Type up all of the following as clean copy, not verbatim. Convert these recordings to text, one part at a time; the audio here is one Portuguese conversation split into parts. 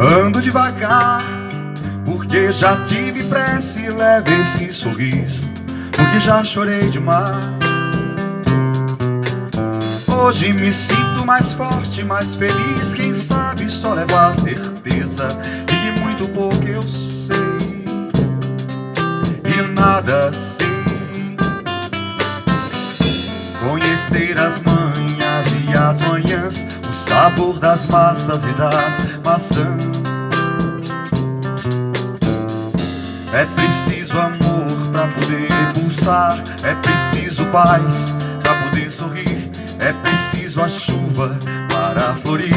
Ando devagar, porque já tive pressa, leve esse sorriso, porque já chorei demais. Hoje me sinto mais forte, mais feliz, quem sabe só levar a certeza de que muito pouco eu sei e nada sei. Conhecer as manhas e as manhãs, o sabor das massas e das maçãs. É preciso amor pra poder pulsar, é preciso paz pra poder sorrir, é preciso a chuva para florir.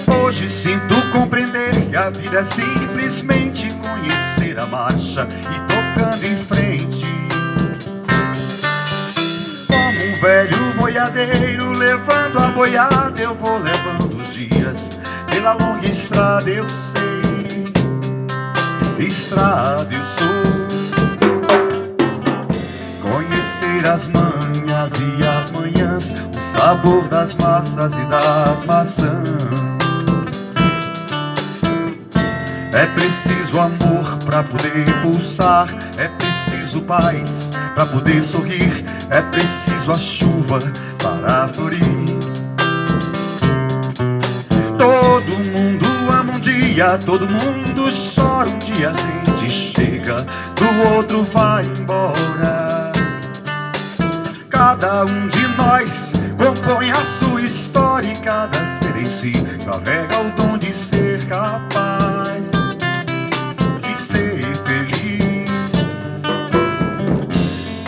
Hoje sinto compreender que a vida é simplesmente conhecer a marcha e tocando em frente. Como um velho boiadeiro levando a boiada, eu vou levando os dias pela longa estrada, eu sei. Estrada eu sou. Conhecer as manhas e as manhãs, o sabor das massas e das maçãs. É preciso amor pra poder pulsar, é preciso paz pra poder sorrir, é preciso a chuva para florir. Todo mundo ama um dia, todo mundo chora um dia, a gente chega, do outro vai embora. Cada um de nós compõe a sua história e cada ser em si carrega o dom de ser capaz de ser feliz.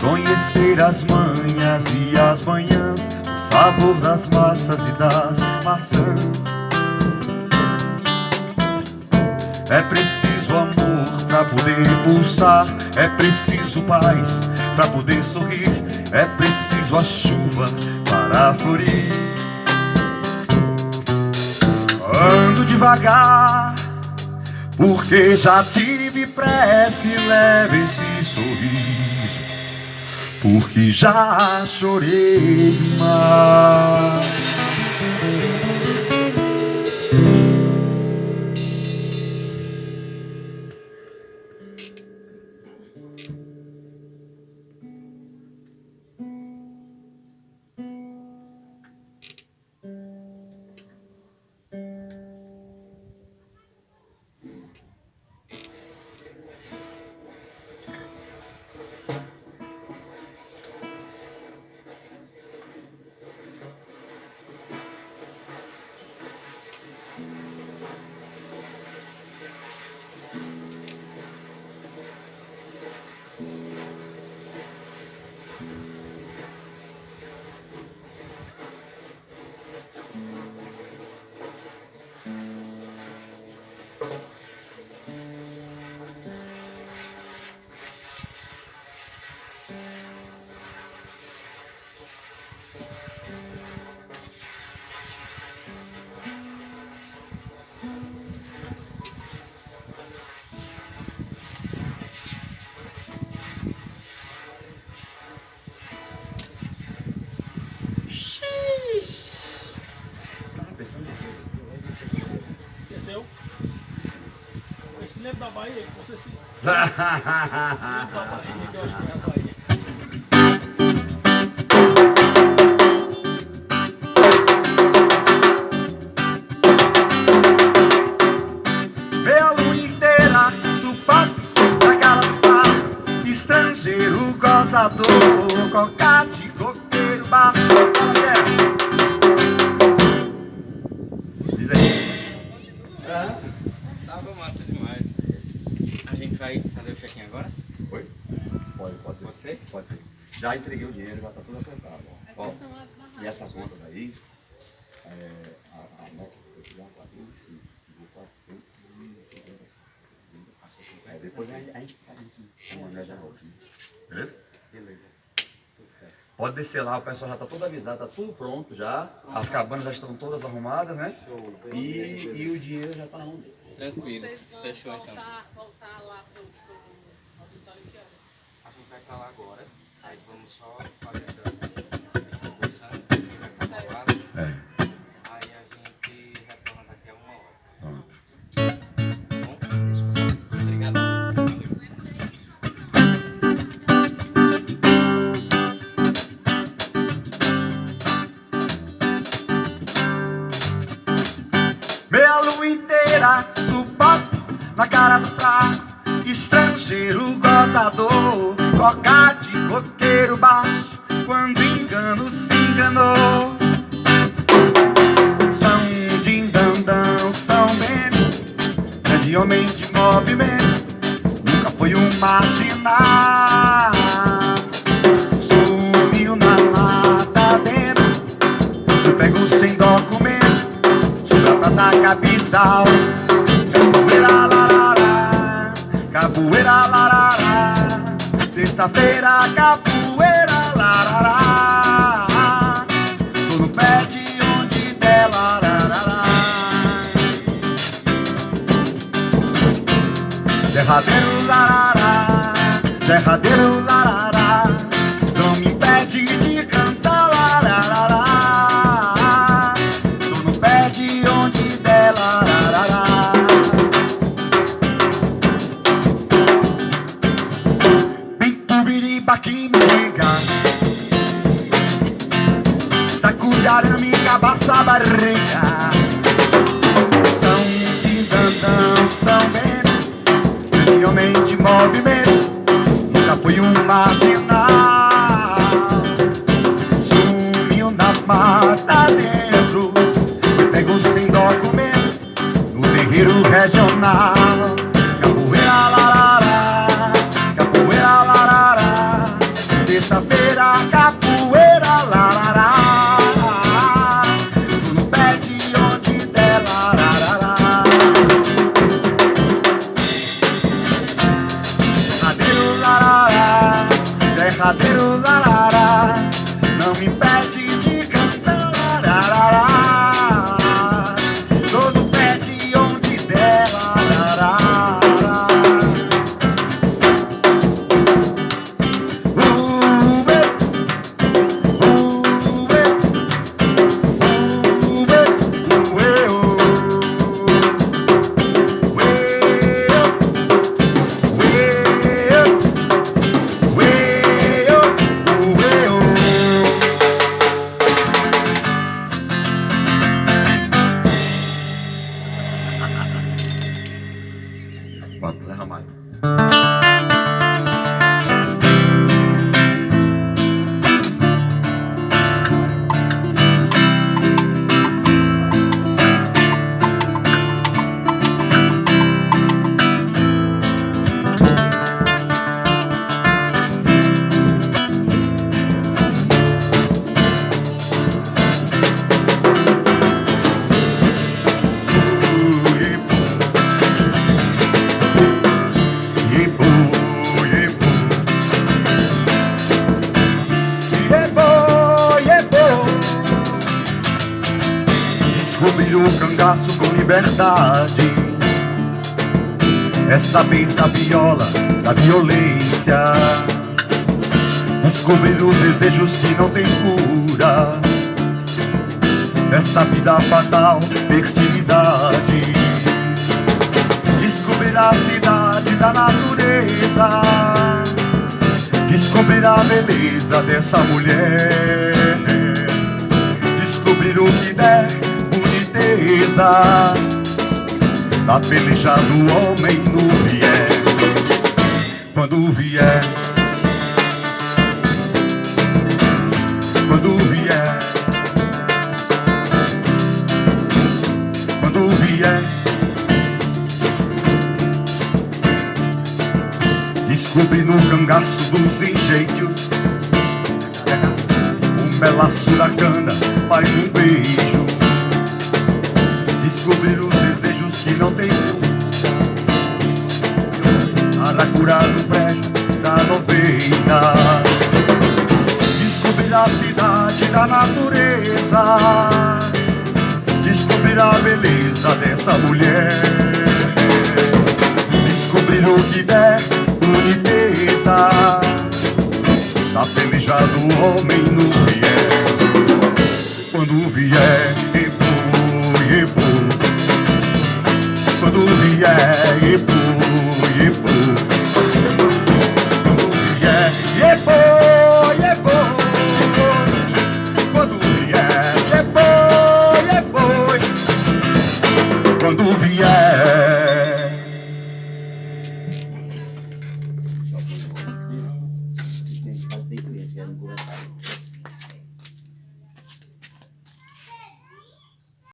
Conhecer as manhas e as manhãs, o sabor das massas e das maçãs. É preciso amor pra poder pulsar, é preciso paz pra poder sorrir, é preciso a chuva para florir. Ando devagar, porque já tive pressa e leve esse sorriso, porque já chorei demais. Esqueceu? Esse lembra da Bahia, que você se... lembra da Bahia, que eu acho que é a Bahia. Vê a lua inteira, supapo na cara do mar, estrangeiro, gozador, cocate, coqueiro, bar. Diz aí. Tava massa demais. A gente vai fazer o check-in agora? Oi? Pode ser. Pode ser? Pode ser. Já entreguei o dinheiro, já tá tudo acertado. Ó. Essas são as barracas. E essas contas aí, a nota que eu já 405, de 450. Depois a gente maneja a outra. Beleza? Beleza. Sucesso. Pode descer lá, o pessoal já tá todo avisado, tá tudo pronto já. As cabanas já estão todas arrumadas, né? Show. E o dinheiro já tá na mão dele. Tranquilo. Vocês vão Fechou então. voltar lá pro auditório que horas? A gente vai estar lá agora. Aí vamos só fazer essa distribuição. Certo. É. Aí a gente na cara do fraco, estrangeiro gozador, toca de coqueiro baixo, quando engano se enganou. São Dindandão, São Bento, grande homem de movimento, nunca foi um marginal. Sumiu na mata dentro, eu pego sem documento, chega na capital. Capoeira larará, capoeira larará, terça-feira capoeira larará, tô no pé de onde der larará. Derradeiro larará, derradeiro larará, não me impede de cantar larará, tô no pé de onde der larará. Biriba que me diga, sacude arame, cabaça, barriga. São Dindandão, São Bento, grande homem de movimento, nunca foi um marginal. Sumiu na mata dentro, pegou sem documento, no terreiro regional. Capoeira larará, capoeira larará, terça-feira capoeira larará, tô no pé de onde der larará. Derradeiro larará, derradeiro larará, não me impede de cantar larará, tô no pé de onde der larará. Bota, Zé Ramalho. Descobrir o cangaço com liberdade é saber da viola, da violência. Descobrir os desejos que não tem cura, essa vida fatal, fertilidade. Descobrir a cidade da natureza, descobrir a beleza dessa mulher, descobrir o que der boniteza da peleja do homem no vier. Quando vier, quando vier, quando vier, descobri no cangaço dos engenhos um melaço da cana, mais um beijo. Descobrir os desejos que não tem cura, Aracurá no prédio da 90. Descobrir a cidade da natureza, descobrir a beleza dessa mulher, descobrir o que der boniteza da peleja do homem no vier. Quando vier, quando vier,